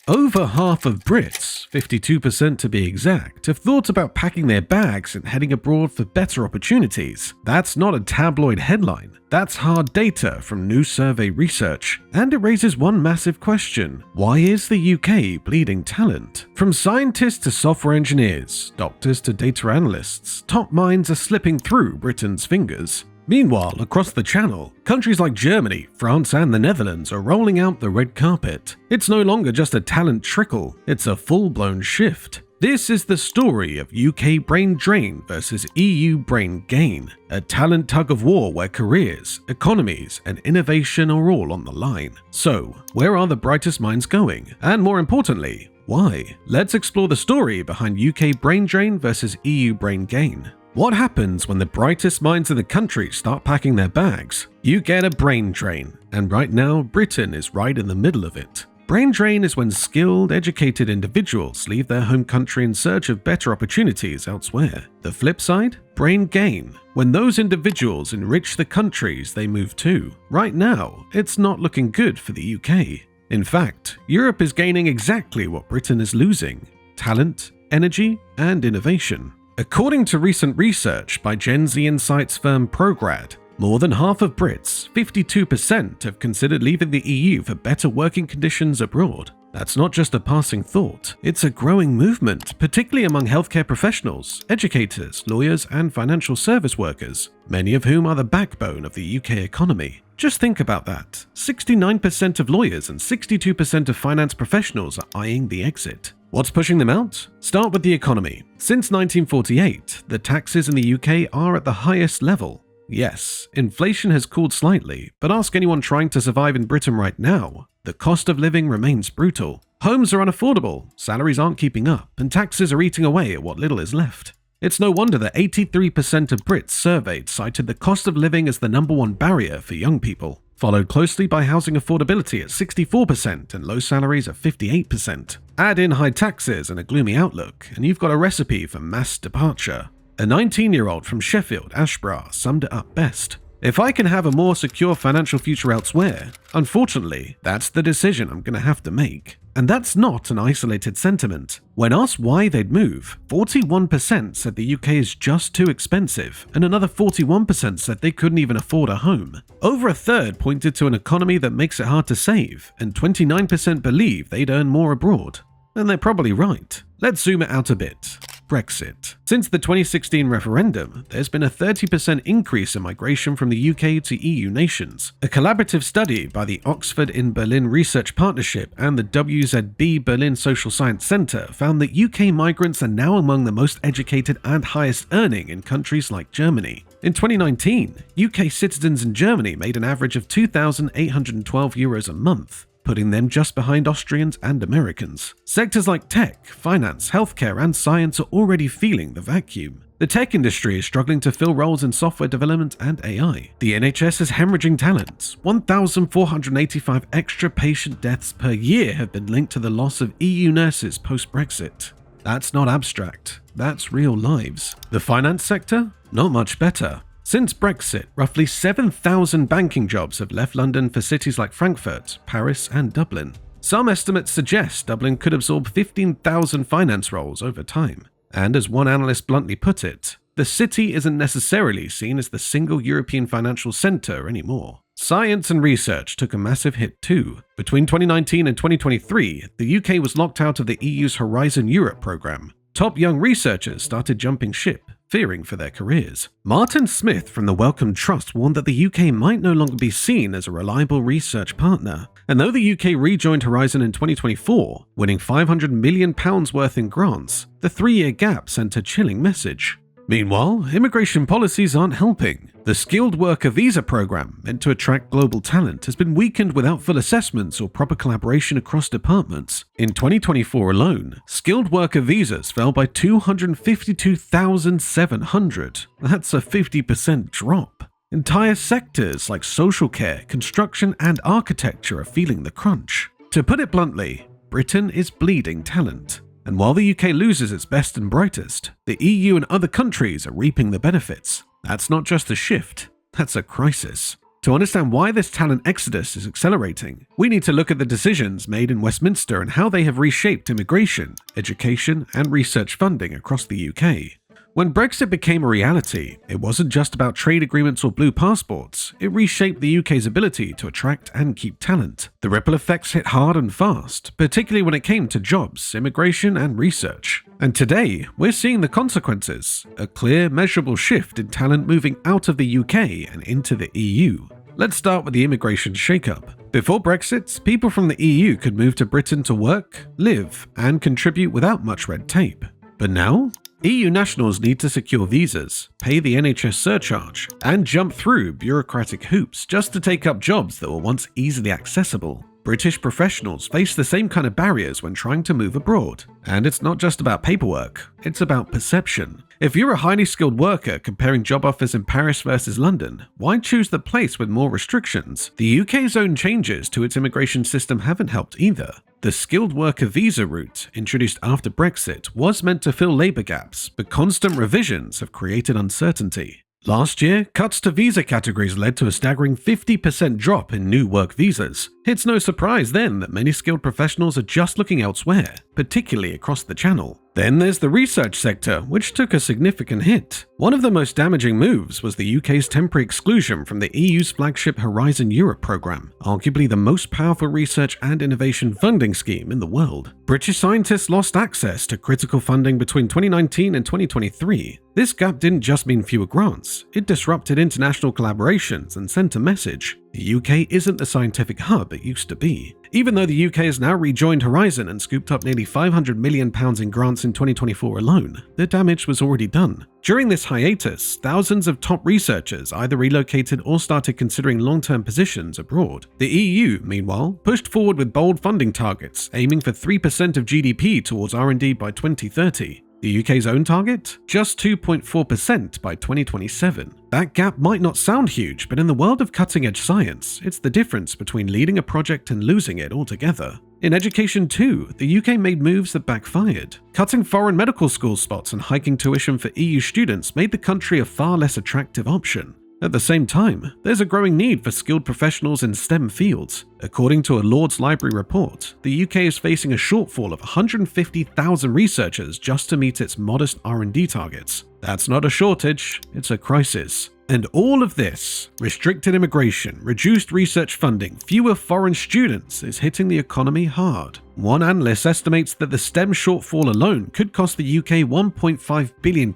Over half of Brits, 52% to be exact, have thought about packing their bags and heading abroad for better opportunities. That's not a tabloid headline. That's hard data from new survey research. And it raises one massive question. Why is the UK bleeding talent? From scientists to software engineers, doctors to data analysts, top minds are slipping through Britain's fingers. Meanwhile, across the channel, countries like Germany, France and the Netherlands are rolling out the red carpet. It's no longer just a talent trickle, it's a full-blown shift. This is the story of UK brain drain versus EU brain gain, a talent tug-of-war where careers, economies and innovation are all on the line. So, where are the brightest minds going? And more importantly, why? Let's explore the story behind UK brain drain versus EU brain gain. What happens when the brightest minds in the country start packing their bags? You get a brain drain, and right now Britain is right in the middle of it. Brain drain is when skilled, educated individuals leave their home country in search of better opportunities elsewhere. The flip side? Brain gain, when those individuals enrich the countries they move to. Right now, it's not looking good for the UK. In fact, Europe is gaining exactly what Britain is losing: talent, energy, and innovation. According to recent research by Gen Z Insights firm Prograd, more than half of Brits, 52%, have considered leaving the EU for better working conditions abroad. That's not just a passing thought, it's a growing movement, particularly among healthcare professionals, educators, lawyers, and financial service workers, many of whom are the backbone of the UK economy. Just think about that. 69% of lawyers and 62% of finance professionals are eyeing the exit. What's pushing them out? Start with the economy. Since 1948, the taxes in the UK are at the highest level. Yes, inflation has cooled slightly, but ask anyone trying to survive in Britain right now. The cost of living remains brutal. Homes are unaffordable, salaries aren't keeping up, and taxes are eating away at what little is left. It's no wonder that 83% of Brits surveyed cited the cost of living as the #1 barrier for young people, followed closely by housing affordability at 64% and low salaries at 58%. Add in high taxes and a gloomy outlook, and you've got a recipe for mass departure. A 19-year-old from Sheffield, Ashborough, summed it up best. If I can have a more secure financial future elsewhere, unfortunately, that's the decision I'm going to have to make. And that's not an isolated sentiment. When asked why they'd move, 41% said the UK is just too expensive, and another 41% said they couldn't even afford a home. Over a third pointed to an economy that makes it hard to save, and 29% believe they'd earn more abroad. And they're probably right. Let's zoom it out a bit. Brexit. Since the 2016 referendum, there's been a 30% increase in migration from the UK to EU nations. A collaborative study by the Oxford in Berlin Research Partnership and the WZB Berlin Social Science Centre found that UK migrants are now among the most educated and highest earning in countries like Germany. In 2019, UK citizens in Germany made an average of €2,812 a month, putting them just behind Austrians and Americans. Sectors like tech, finance, healthcare, and science are already feeling the vacuum. The tech industry is struggling to fill roles in software development and AI. The NHS is hemorrhaging talent. 1,485 extra patient deaths per year have been linked to the loss of EU nurses post-Brexit. That's not abstract, that's real lives. The finance sector? Not much better. Since Brexit, roughly 7,000 banking jobs have left London for cities like Frankfurt, Paris, and Dublin. Some estimates suggest Dublin could absorb 15,000 finance roles over time. And as one analyst bluntly put it, the city isn't necessarily seen as the single European financial centre anymore. Science and research took a massive hit too. Between 2019 and 2023, the UK was locked out of the EU's Horizon Europe programme. Top young researchers started jumping ship, fearing for their careers. Martin Smith from the Wellcome Trust warned that the UK might no longer be seen as a reliable research partner. And though the UK rejoined Horizon in 2024, winning £500 million worth in grants, the 3-year gap sent a chilling message. Meanwhile, immigration policies aren't helping. The skilled worker visa program, meant to attract global talent, has been weakened without full assessments or proper collaboration across departments. In 2024 alone, skilled worker visas fell by 252,700. That's a 50% drop. Entire sectors like social care, construction, and architecture are feeling the crunch. To put it bluntly, Britain is bleeding talent. And while the UK loses its best and brightest, the EU and other countries are reaping the benefits. That's not just a shift, that's a crisis. To understand why this talent exodus is accelerating, we need to look at the decisions made in Westminster and how they have reshaped immigration, education, and research funding across the UK. When Brexit became a reality, it wasn't just about trade agreements or blue passports, it reshaped the UK's ability to attract and keep talent. The ripple effects hit hard and fast, particularly when it came to jobs, immigration, and research. And today, we're seeing the consequences, a clear, measurable shift in talent moving out of the UK and into the EU. Let's start with the immigration shakeup. Before Brexit, people from the EU could move to Britain to work, live, and contribute without much red tape. But now, EU nationals need to secure visas, pay the NHS surcharge, and jump through bureaucratic hoops just to take up jobs that were once easily accessible. British professionals face the same kind of barriers when trying to move abroad. And it's not just about paperwork, it's about perception. If you're a highly skilled worker comparing job offers in Paris versus London, why choose the place with more restrictions? The UK's own changes to its immigration system haven't helped either. The skilled worker visa route, introduced after Brexit, was meant to fill labour gaps, but constant revisions have created uncertainty. Last year, cuts to visa categories led to a staggering 50% drop in new work visas. It's no surprise then that many skilled professionals are just looking elsewhere, particularly across the Channel. Then there's the research sector, which took a significant hit. One of the most damaging moves was the UK's temporary exclusion from the EU's flagship Horizon Europe programme, arguably the most powerful research and innovation funding scheme in the world. British scientists lost access to critical funding between 2019 and 2023. This gap didn't just mean fewer grants, it disrupted international collaborations and sent a message. The UK isn't the scientific hub it used to be. Even though the UK has now rejoined Horizon and scooped up nearly £500 million in grants in 2024 alone, the damage was already done. During this hiatus, thousands of top researchers either relocated or started considering long-term positions abroad. The EU, meanwhile, pushed forward with bold funding targets, aiming for 3% of GDP towards R&D by 2030. The UK's own target? Just 2.4% by 2027. That gap might not sound huge, but in the world of cutting-edge science, it's the difference between leading a project and losing it altogether. In education too, the UK made moves that backfired. Cutting foreign medical school spots and hiking tuition for EU students made the country a far less attractive option. At the same time, there's a growing need for skilled professionals in STEM fields. According to a Lord's Library report, the UK is facing a shortfall of 150,000 researchers just to meet its modest R&D targets. That's not a shortage, it's a crisis. And all of this, restricted immigration, reduced research funding, fewer foreign students, is hitting the economy hard. One analyst estimates that the STEM shortfall alone could cost the UK £1.5 billion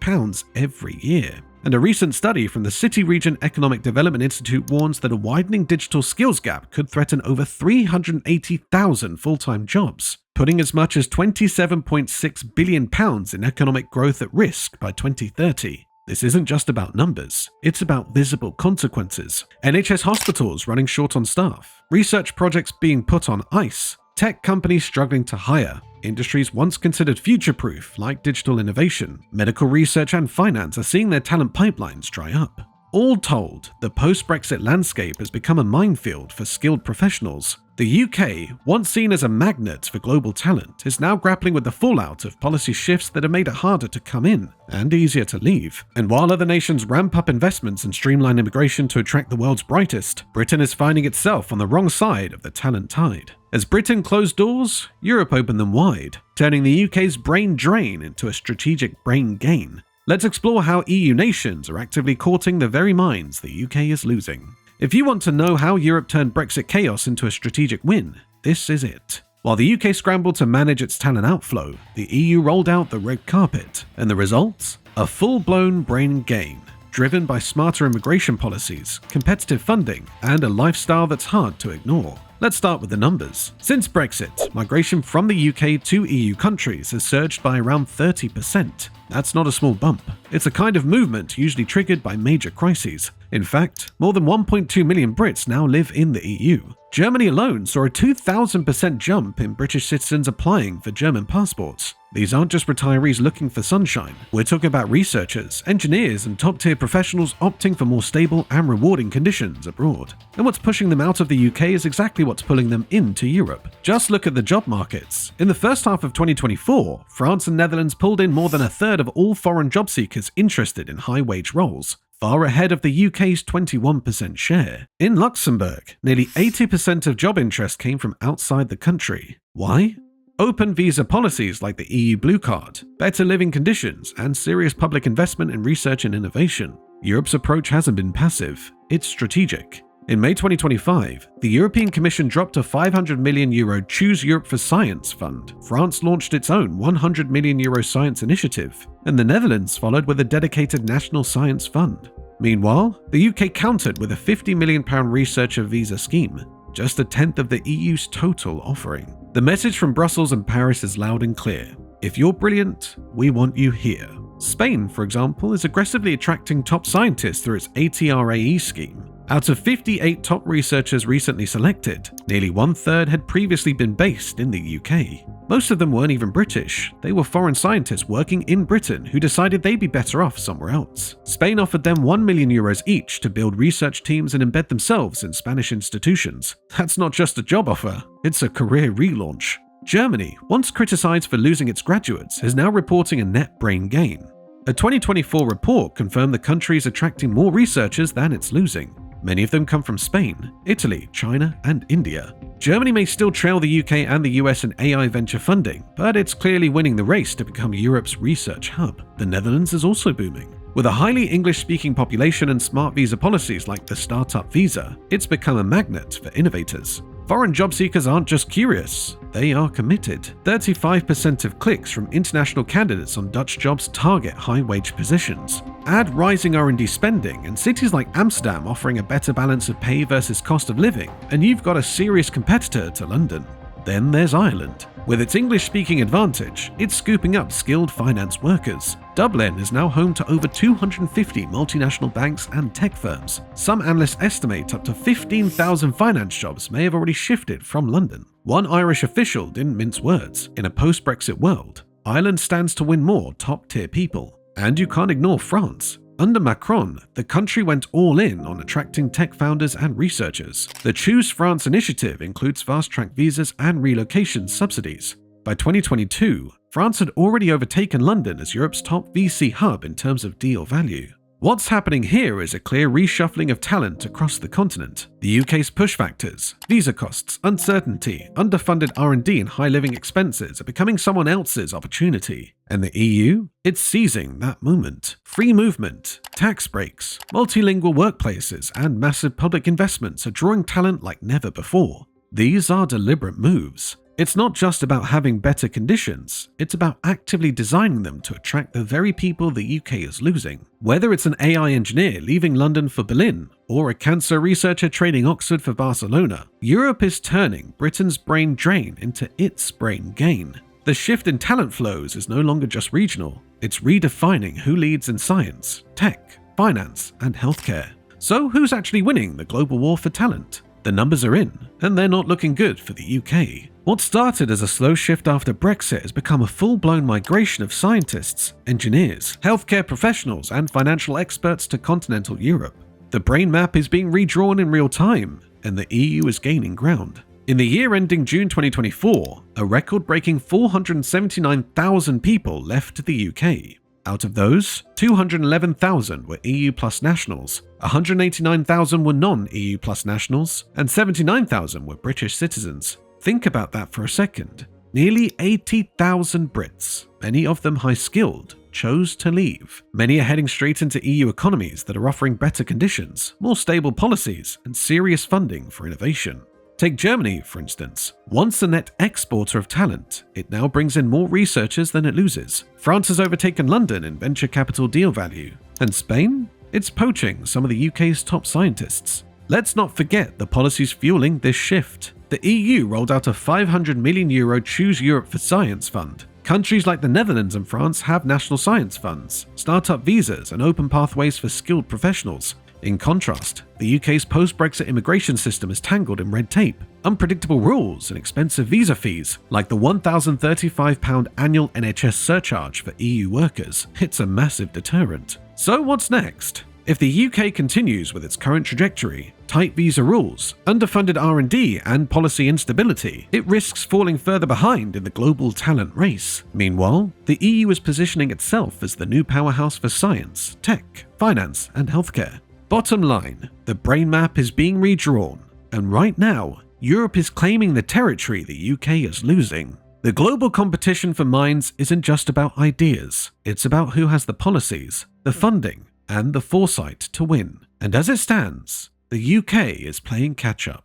every year. And a recent study from the City Region Economic Development Institute warns that a widening digital skills gap could threaten over 380,000 full-time jobs, putting as much as £27.6 billion in economic growth at risk by 2030. This isn't just about numbers, it's about visible consequences. NHS hospitals running short on staff, research projects being put on ice, tech companies struggling to hire, industries once considered future-proof like digital innovation, medical research and finance are seeing their talent pipelines dry up. All told, the post-Brexit landscape has become a minefield for skilled professionals. The UK, once seen as a magnet for global talent, is now grappling with the fallout of policy shifts that have made it harder to come in and easier to leave. And while other nations ramp up investments and streamline immigration to attract the world's brightest, Britain is finding itself on the wrong side of the talent tide. As Britain closed doors, Europe opened them wide, turning the UK's brain drain into a strategic brain gain. Let's explore how EU nations are actively courting the very minds the UK is losing. If you want to know how Europe turned Brexit chaos into a strategic win, this is it. While the UK scrambled to manage its talent outflow, the EU rolled out the red carpet, and the result? A full-blown brain gain, driven by smarter immigration policies, competitive funding, and a lifestyle that's hard to ignore. Let's start with the numbers. Since Brexit, migration from the UK to EU countries has surged by around 30%. That's not a small bump. It's a kind of movement usually triggered by major crises. In fact, more than 1.2 million Brits now live in the EU. Germany alone saw a 2,000% jump in British citizens applying for German passports. These aren't just retirees looking for sunshine. We're talking about researchers, engineers, and top-tier professionals opting for more stable and rewarding conditions abroad. And what's pushing them out of the UK is exactly what's pulling them into Europe. Just look at the job markets. In the first half of 2024, France and Netherlands pulled in more than a third of all foreign job seekers interested in high-wage roles. far ahead of the UK's 21% share. In Luxembourg, nearly 80% of job interest came from outside the country. Why? Open visa policies like the EU Blue Card, better living conditions, and serious public investment in research and innovation. Europe's approach hasn't been passive, it's strategic. In May 2025, the European Commission dropped a €500 million Choose Europe for Science fund. France launched its own €100 million science initiative, and the Netherlands followed with a dedicated national science fund. Meanwhile, the UK countered with a £50 million researcher visa scheme, just a tenth of the EU's total offering. The message from Brussels and Paris is loud and clear. If you're brilliant, we want you here. Spain, for example, is aggressively attracting top scientists through its ATRAE scheme. Out of 58 top researchers recently selected, nearly one-third had previously been based in the UK. Most of them weren't even British. They were foreign scientists working in Britain who decided they'd be better off somewhere else. Spain offered them €1 million each to build research teams and embed themselves in Spanish institutions. That's not just a job offer, it's a career relaunch. Germany, once criticized for losing its graduates, is now reporting a net brain gain. A 2024 report confirmed the country is attracting more researchers than it's losing. Many of them come from Spain, Italy, China, and India. Germany may still trail the UK and the US in AI venture funding, but it's clearly winning the race to become Europe's research hub. The Netherlands is also booming. With a highly English-speaking population and smart visa policies like the startup visa, it's become a magnet for innovators. Foreign job seekers aren't just curious, they are committed. 35% of clicks from international candidates on Dutch jobs target high-wage positions. Add rising R&D spending and cities like Amsterdam offering a better balance of pay versus cost of living, and you've got a serious competitor to London. Then there's Ireland. With its English-speaking advantage, it's scooping up skilled finance workers. Dublin is now home to over 250 multinational banks and tech firms. Some analysts estimate up to 15,000 finance jobs may have already shifted from London. One Irish official didn't mince words. In a post-Brexit world, Ireland stands to win more top-tier people. And you can't ignore France. Under Macron, the country went all in on attracting tech founders and researchers. The Choose France initiative includes fast-track visas and relocation subsidies. By 2022, France had already overtaken London as Europe's top VC hub in terms of deal value. What's happening here is a clear reshuffling of talent across the continent. The UK's push factors, visa costs, uncertainty, underfunded R&D and high living expenses are becoming someone else's opportunity. And the EU? It's seizing that moment. Free movement, tax breaks, multilingual workplaces, and massive public investments are drawing talent like never before. These are deliberate moves. It's not just about having better conditions, it's about actively designing them to attract the very people the UK is losing. Whether it's an AI engineer leaving London for Berlin, or a cancer researcher trading Oxford for Barcelona, Europe is turning Britain's brain drain into its brain gain. The shift in talent flows is no longer just regional, it's redefining who leads in science, tech, finance, and healthcare. So who's actually winning the global war for talent? The numbers are in, and they're not looking good for the UK. What started as a slow shift after Brexit has become a full-blown migration of scientists, engineers, healthcare professionals, and financial experts to continental Europe. The brain map is being redrawn in real time, and the EU is gaining ground. In the year ending June 2024, a record-breaking 479,000 people left the UK. Out of those, 211,000 were EU Plus nationals, 189,000 were non-EU Plus nationals, and 79,000 were British citizens. Think about that for a second. Nearly 80,000 Brits, many of them high-skilled, chose to leave. Many are heading straight into EU economies that are offering better conditions, more stable policies, and serious funding for innovation. Take Germany, for instance. Once a net exporter of talent, it now brings in more researchers than it loses. France has overtaken London in venture capital deal value. And Spain? It's poaching some of the UK's top scientists. Let's not forget the policies fueling this shift. The EU rolled out a €500 million Choose Europe for Science fund. Countries like the Netherlands and France have national science funds, startup visas, and open pathways for skilled professionals. In contrast, the UK's post-Brexit immigration system is tangled in red tape, unpredictable rules, and expensive visa fees, like the £1,035 annual NHS surcharge for EU workers. It's a massive deterrent. So what's next? If the UK continues with its current trajectory, tight visa rules, underfunded R&D and policy instability, it risks falling further behind in the global talent race. Meanwhile, the EU is positioning itself as the new powerhouse for science, tech, finance and healthcare. Bottom line, the brain map is being redrawn, and right now, Europe is claiming the territory the UK is losing. The global competition for minds isn't just about ideas, it's about who has the policies, the funding, and the foresight to win. And as it stands, the UK is playing catch-up.